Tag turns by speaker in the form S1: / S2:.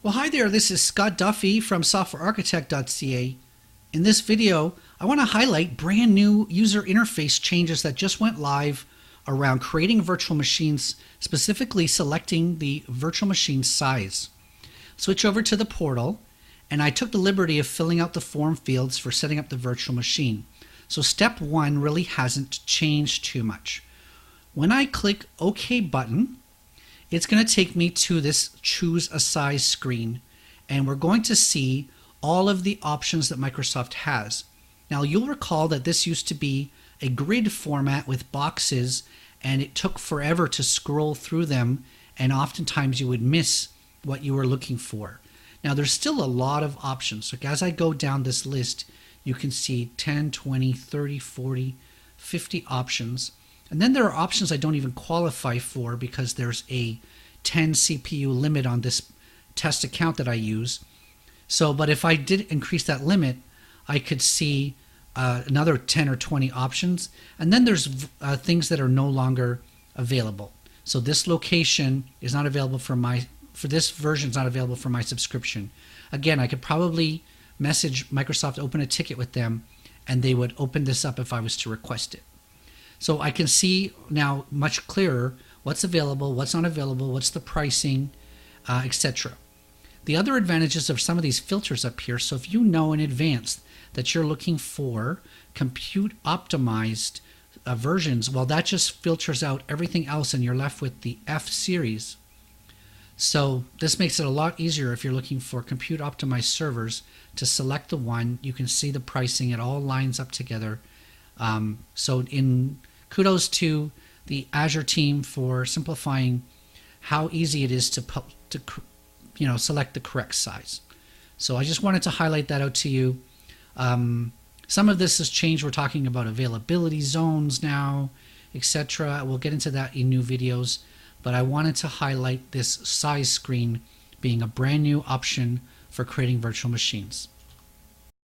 S1: Well, hi there, this is Scott Duffy from softwarearchitect.ca. In this video, I want to highlight brand new user interface changes that just went live around creating virtual machines, specifically selecting the virtual machine size. Switch over to the portal, and I took the liberty of filling out the form fields for setting up the virtual machine. So step one really hasn't changed too much. When I click OK button, it's going to take me to this choose a size screen, and we're going to see all of the options that Microsoft has. Now you'll recall that this used to be a grid format with boxes, and it took forever to scroll through them, and oftentimes you would miss what you were looking for. Now there's still a lot of options. So as I go down this list, you can see 10, 20, 30, 40, 50 options. And then there are options I don't even qualify for because there's a 10 CPU limit on this test account that I use. So, but if I did increase that limit, I could see another 10 or 20 options. And then there's things that are no longer available. So this location is not available for this version is not available for my subscription. Again, I could probably message Microsoft, open a ticket with them, and they would open this up if I was to request it. So I can see now much clearer what's available, what's not available, what's the pricing, etc. The other advantages of some of these filters up here, so if you know in advance that you're looking for compute optimized versions, well, that just filters out everything else and you're left with the F series. So this makes it a lot easier if you're looking for compute optimized servers to select the one. You can see the pricing, it all lines up together. So kudos to the Azure team for simplifying how easy it is to select the correct size. So I just wanted to highlight that out to you. Some of this has changed. We're talking about availability zones now, etc. We'll get into that in new videos, but I wanted to highlight this size screen being a brand new option for creating virtual machines.